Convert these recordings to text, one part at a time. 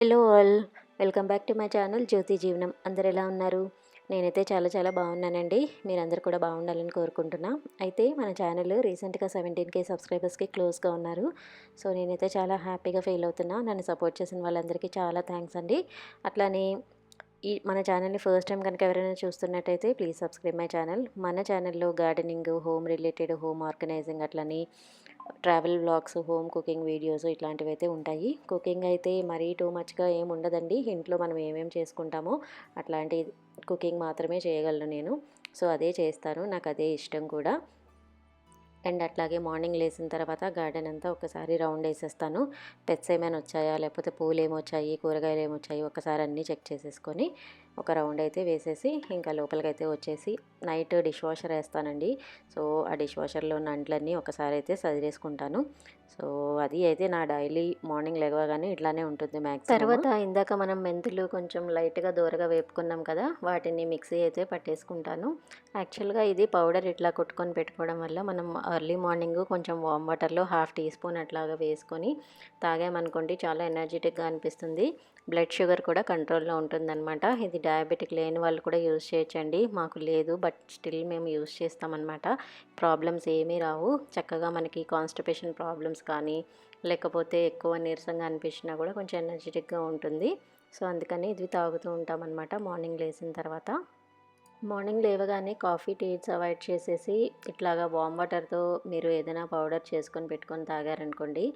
Hello all. Welcome back to my channel Jyothi Jeevanam. అందరు ఎలా ఉన్నారు? నేనైతే చాలా చాలా బాగున్నానండి. మీరందరూ కూడా బాగుండాలని కోరుకుంటున్నా. అయితే మన ఛానల్ రీసెంట్గా 17K సబ్స్క్రైబర్స్కి క్లోజ్గా ఉన్నారు. సో నేనైతే చాలా హ్యాపీగా ఫీల్ అవుతున్నా. నన్ను సపోర్ట్ చేసిన వాళ్ళందరికీ చాలా థ్యాంక్స్ అండి. అట్లానే మన ఛానల్ని ఫస్ట్ టైం కనుక ఎవరైనా చూస్తున్నట్టయితే ప్లీజ్ సబ్స్క్రైబ్ మై ఛానల్. మన ఛానల్లో gardening, home related, home organizing, అట్లని travel vlogs, home cooking videos ఇట్లాంటివి అయితే ఉంటాయి. కుకింగ్ అయితే మరీ టూ మచ్గా ఏమి ఉండదండి. ఇంట్లో మనం ఏమేమి చేసుకుంటామో అట్లాంటి కుకింగ్ మాత్రమే చేయగలను నేను. సో అదే చేస్తాను, నాకు అదే ఇష్టం కూడా. అండ్ అట్లాగే మార్నింగ్ లేచిన తర్వాత గార్డెన్ అంతా ఒకసారి రౌండ్ వేసేస్తాను. పెట్స్ ఏమైనా వచ్చాయా, లేకపోతే పూలు ఏమొచ్చాయి, కూరగాయలు ఏమొచ్చాయి, ఒకసారి అన్నీ చెక్ చేసేసుకొని ఒక రౌండ్ అయితే వేసేసి ఇంకా లోపలికైతే వచ్చేసి నైట్ డిష్ వాషర్ వేస్తానండి. సో ఆ డిష్ వాషర్లో ఉన్న అంట్లన్నీ ఒకసారి అయితే సదిరేసుకుంటాను. సో అది అయితే నా డైలీ మార్నింగ్ లేవగానే ఇట్లానే ఉంటుంది మ్యాక్సిమం. తర్వాత ఇందాక మనం మెంతులు కొంచెం లైట్గా దూరగా వేపుకున్నాం కదా, వాటిని మిక్సీ అయితే పట్టేసుకుంటాను. యాక్చువల్గా ఇది పౌడర్ ఇట్లా కొట్టుకొని పెట్టుకోవడం వల్ల మనం ఎర్లీ మార్నింగ్ కొంచెం వామ్ వాటర్లో హాఫ్ టీ స్పూన్ అట్లాగా వేసుకొని తాగామనుకోండి చాలా ఎనర్జెటిక్గా అనిపిస్తుంది. బ్లడ్ షుగర్ కూడా కంట్రోల్లో ఉంటుందన్నమాట. ఇది డయాబెటిక్ లేని వాళ్ళు కూడా యూజ్ చేయొచ్చండి. మాకు లేదు, బట్ స్టిల్ మేము యూజ్ చేస్తామన్నమాట. ప్రాబ్లమ్స్ ఏమీ రావు. చక్కగా మనకి కాన్స్టిపేషన్ ప్రాబ్లమ్స్ కానీ, లేకపోతే ఎక్కువ నీరసంగా అనిపించినా కూడా కొంచెం ఎనర్జెటిక్గా ఉంటుంది. సో అందుకని ఇది తాగుతూ ఉంటామన్నమాట మార్నింగ్ లేచిన తర్వాత. మార్నింగ్ లేవగానే కాఫీ, టీస్ అవాయిడ్ చేసేసి ఇట్లాగా వామ్ వాటర్తో మీరు ఏదైనా పౌడర్ చేసుకొని పెట్టుకొని తాగారనుకోండి,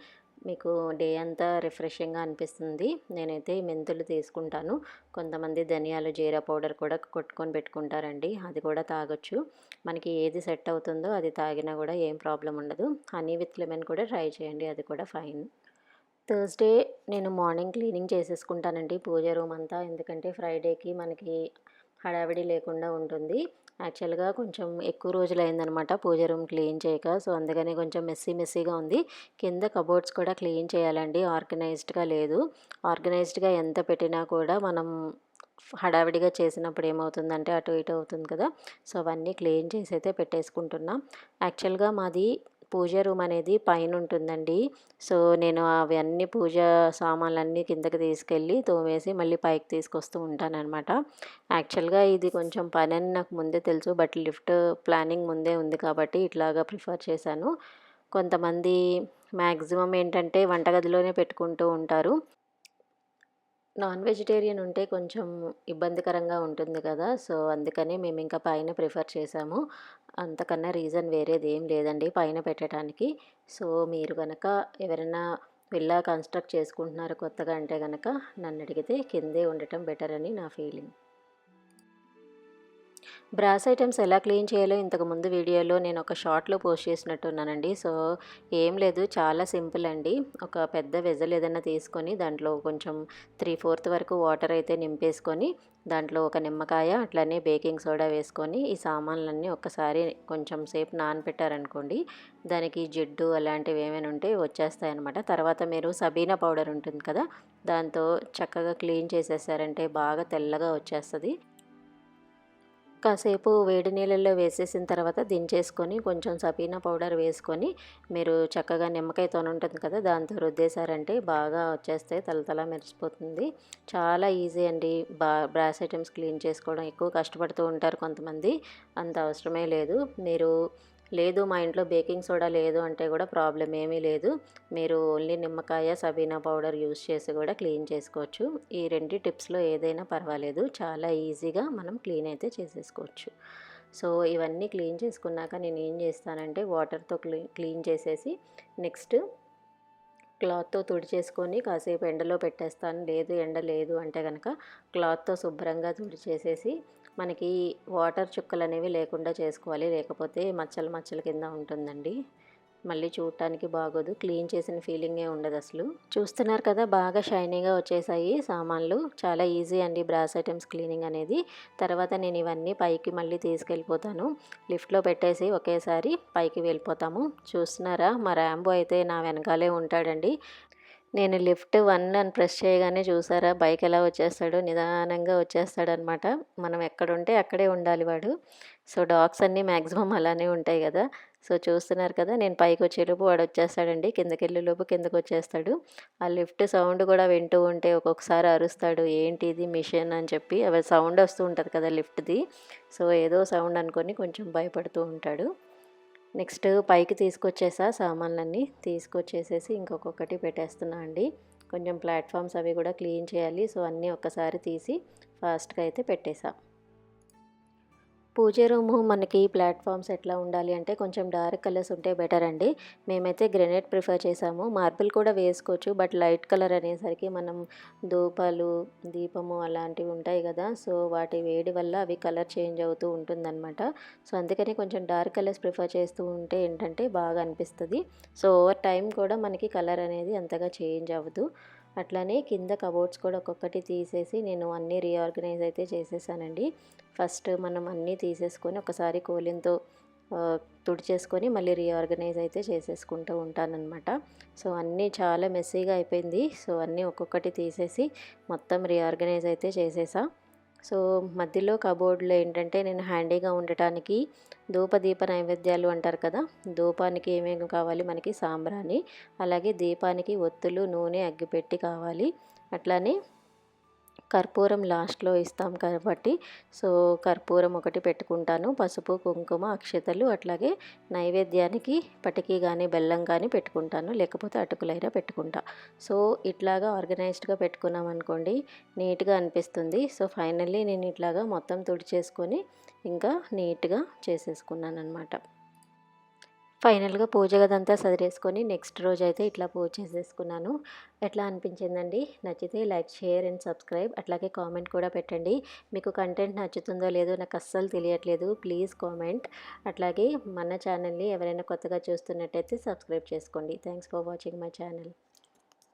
మీకు డే అంతా రిఫ్రెషింగ్గా అనిపిస్తుంది. నేనైతే మెంతులు తీసుకుంటాను. కొంతమంది ధనియాలు, జీరా పౌడర్ కూడా కొట్టుకొని పెట్టుకుంటారండి, అది కూడా తాగొచ్చు. మనకి ఏది సెట్ అవుతుందో అది తాగినా కూడా ఏం ప్రాబ్లం ఉండదు. హనీ విత్ లెమన్ కూడా ట్రై చేయండి, అది కూడా ఫైన్. థర్స్డే నేను మార్నింగ్ క్లీనింగ్ చేసేసుకుంటానండి పూజ రూమ్ అంతా. ఎందుకంటే ఫ్రైడేకి మనకి హడావిడి లేకుండా ఉంటుంది. యాక్చువల్గా కొంచెం ఎక్కువ రోజులైందనమాట పూజ రూమ్ క్లీన్ చేయక. సో అందుకని కొంచెం మెస్సీగా ఉంది. కింద కబోర్డ్స్ కూడా క్లీన్ చేయాలండి, ఆర్గనైజ్డ్గా లేదు. ఆర్గనైజ్డ్గా ఎంత పెట్టినా కూడా మనం హడావిడిగా చేసినప్పుడు ఏమవుతుందంటే అటు ఇటు అవుతుంది కదా. సో అవన్నీ క్లీన్ చేసి అయితే పెట్టేసుకుంటున్నాం. యాక్చువల్గా మాది పూజ రూమ్ అనేది పైన ఉంటుందండి. సో నేను అవన్నీ పూజ సామాన్లన్నీ కిందకి తీసుకెళ్ళి తోమేసి మళ్ళీ పైకి తీసుకొస్తూ ఉంటానన్నమాట. యాక్చువల్గా ఇది కొంచెం పని అని నాకు ముందే తెలుసు, బట్ లిఫ్ట్ ప్లానింగ్ ముందే ఉంది కాబట్టి ఇట్లాగా ప్రిఫర్ చేశాను. కొంతమంది మ్యాక్సిమం ఏంటంటే వంటగదిలోనే పెట్టుకుంటూ ఉంటారు. నాన్ వెజిటేరియన్ ఉంటే కొంచెం ఇబ్బందికరంగా ఉంటుంది కదా. సో అందుకని మేము ఇంకా పైన ప్రిఫర్ చేసాము. అంతకన్నా రీజన్ వేరేది ఏం లేదండి పైన పెట్టడానికి. సో మీరు కనుక ఎవరైనా విల్లా కన్స్ట్రక్ట్ చేసుకుంటున్నారు కొత్తగా అంటే కనుక నన్ను అడిగితే కిందే ఉండటం బెటర్ అని నా ఫీలింగ్. బ్రాస్ ఐటమ్స్ ఎలా క్లీన్ చేయాలో ఇంతకుముందు వీడియోలో నేను ఒక షార్ట్లో పోస్ట్ చేసినట్టున్నానండి. సో ఏం లేదు, చాలా సింపుల్ అండి. ఒక పెద్ద వెజల్ ఏదైనా తీసుకొని దాంట్లో కొంచెం 3/4 వరకు వాటర్ అయితే నింపేసుకొని దాంట్లో ఒక నిమ్మకాయ అట్లనే బేకింగ్ సోడా వేసుకొని ఈ సామాన్లన్నీ ఒక్కసారి కొంచెం సేపు నానబెట్టారనుకోండి, దానికి జిడ్డు అలాంటివి ఏమైనా ఉంటే వచ్చేస్తాయన్నమాట. తర్వాత మీరు సబీనా పౌడర్ ఉంటుంది కదా, దాంతో చక్కగా క్లీన్ చేసేసారంటే బాగా తెల్లగా వచ్చేస్తుంది. కాసేపు వేడి నీళ్ళల్లో వేసేసిన తర్వాత దించేసుకొని కొంచెం సబీనా పౌడర్ వేసుకొని మీరు చక్కగా నిమ్మకాయ ఉంటుంది కదా, దాంతో రుద్దేశారంటే బాగా వచ్చేస్తాయి, తలతల మెరిసిపోతుంది. చాలా ఈజీ అండి బ్రాస్ ఐటమ్స్ క్లీన్ చేసుకోవడం. ఎక్కువ కష్టపడుతూ ఉంటారు కొంతమంది, అంత అవసరమే లేదు. మీరు లేదు మా ఇంట్లో బేకింగ్ సోడా లేదు అంటే కూడా ప్రాబ్లం ఏమీ లేదు. మీరు ఓన్లీ నిమ్మకాయ, సబీనా పౌడర్ యూస్ చేసి కూడా క్లీన్ చేసుకోవచ్చు. ఈ రెండు టిప్స్లో ఏదైనా పర్వాలేదు, చాలా ఈజీగా మనం క్లీన్ అయితే చేసేసుకోవచ్చు. సో ఇవన్నీ క్లీన్ చేసుకున్నాక నేను ఏం చేస్తానంటే వాటర్తో క్లీన్ చేసేసి నెక్స్ట్ క్లాత్తో తుడిచేసుకొని కాసేపు ఎండలో పెట్టేస్తాను. లేదు ఎండ లేదు అంటే కనుక క్లాత్తో శుభ్రంగా తుడిచేసేసి మనకి వాటర్ చుక్కలు అనేవి లేకుండా చేసుకోవాలి, లేకపోతే మచ్చలు మచ్చల కింద ఉంటుందండి, మళ్ళీ చూడటానికి బాగోదు, క్లీన్ చేసిన ఫీలింగే ఉండదు అసలు. చూస్తున్నారు కదా బాగా షైనీగా వచ్చేసాయి సామాన్లు. చాలా ఈజీ అండి బ్రాస్ ఐటమ్స్ క్లీనింగ్ అనేది. తర్వాత నేను ఇవన్నీ పైకి మళ్ళీ తీసుకెళ్ళిపోతాను. లిఫ్ట్లో పెట్టేసి ఒకేసారి పైకి వెళ్ళిపోతాము. చూస్తున్నారా మా ర్యాంబో అయితే నా వెనకాలే ఉంటాడండి. నేను లిఫ్ట్ 1 అని ప్రెస్ చేయగానే చూసారా బైక్ ఎలా వచ్చేస్తాడో, నిదానంగా వచ్చేస్తాడనమాట. మనం ఎక్కడుంటే అక్కడే ఉండాలి వాడు. సో డాగ్స్ అన్నీ మ్యాక్సిమం అలానే ఉంటాయి కదా. సో చూస్తున్నారు కదా, నేను పైకొచ్చేలోపు వాడొచ్చేస్తాడండి. కిందకెళ్ళేలోపు కిందకొచ్చేస్తాడు. ఆ లిఫ్ట్ సౌండ్ కూడా వింటూ ఉంటే ఒక్కొక్కసారి అరుస్తాడు. ఏంటి ఇది మిషన్ అని చెప్పి. అవి సౌండ్ వస్తూ ఉంటది కదా లిఫ్ట్‌ది. సో ఏదో సౌండ్ అనుకోని కొంచెం భయపడుతూ ఉంటాడు. నెక్స్ట్ పైకి తీసుకొచ్చేసా సామాన్లన్నీ. తీసుకొచ్చేసేసి ఇంకొక్కొక్కటి పెట్టేస్తున్నా అండి. కొంచెం ప్లాట్‌ఫామ్స్ అవి కూడా క్లీన్ చేయాలి. సో అన్నీ ఒక్కసారి తీసి ఫాస్ట్‌గా అయితే పెట్టేసా. పూజ రూము మనకి ప్లాట్‌ఫామ్స్ ఎట్లా ఉండాలి అంటే కొంచెం డార్క్ కలర్స్ ఉంటే బెటర్ అండి. మేమైతే గ్రానైట్ ప్రిఫర్ చేసాము. మార్బుల్ కూడా వేసుకోవచ్చు. బట్ లైట్ కలర్ అనేసరికి మనం ధూపాలు, దీపము అలాంటివి ఉంటాయి గదా! సో వాటి వేడి వల్ల అవి కలర్ చేంజ్ అవుతూ ఉంటుందనమాట. సో అందుకని కొంచెం డార్క్ కలర్స్ ప్రిఫర్ చేస్తూ ఉంటే ఏంటంటే బాగా అనిపిస్తది. సో ఓవర్ టైమ్ కూడా మనకి కలర్ అనేది అంతగా చేంజ్ అవ్వదు. అట్లానే కింద కబోర్డ్స్ కూడా ఒక్కొక్కటి తీసేసి నేను అన్నీ రీఆర్గనైజ్ అయితే చేసేసానండి. ఫస్ట్ మనం అన్నీ తీసేసుకొని ఒకసారి కోలిన్‌తో తుడిచేసుకొని మళ్ళీ రీఆర్గనైజ్ అయితే చేసేసుకుంటూ ఉంటాననమాట. సో అన్నీ చాలా మెస్సీగా అయిపోయింది. సో అన్నీ ఒక్కొక్కటి తీసేసి మొత్తం రీఆర్గనైజ్ అయితే చేసేసా. సో మధ్యలో కబోర్డ్‌లో ఏంటంటే నేను హ్యాండీగా ఉండటానికి దీప నైవేద్యాలు అంటారు కదా! ధూపానికి ఏమేమి కావాలి మనకి సాంబ్రాణి, అలాగే దీపానికి ఒత్తులు, నూనె, అగ్గిపెట్టి కావాలి. అట్లానే కర్పూరం లాస్ట్‌లో ఇస్తాం కాబట్టి సో కర్పూరం ఒకటి పెట్టుకుంటాను. పసుపు, కుంకుమ, అక్షతలు అట్లాగే నైవేద్యానికి పటికి గానీ, బెల్లం కానీ పెట్టుకుంటాను. లేకపోతే అటుకులైనా పెట్టుకుంటా. సో ఇట్లాగా ఆర్గనైజ్డ్‌గా పెట్టుకున్నామనుకోండి నీట్‌గా అనిపిస్తుంది. సో ఫైనల్లీ నేను ఇట్లాగా మొత్తం తుడిచేసుకొని ఇంకా నీట్‌గా చేసేసుకున్నాననమాట. ఫైనల్‌గా పూజ గదంతా సదిరేసుకొని నెక్స్ట్ రోజైతే ఇట్లా పూజ చేసేసుకున్నాను. ఎట్లా అనిపించిందండి? నచ్చితే లైక్, షేర్ అండ్ సబ్స్క్రైబ్. అట్లాగే కామెంట్ కూడా పెట్టండి. మీకు కంటెంట్ నచ్చుతుందో లేదో నాకు అస్సలు తెలియట్లేదు. Please comment. అట్లాగే మన ఛానల్‌ని ఎవరైనా కొత్తగా చూస్తున్నట్టయితే సబ్స్క్రైబ్ చేసుకోండి. Thanks for watching my channel.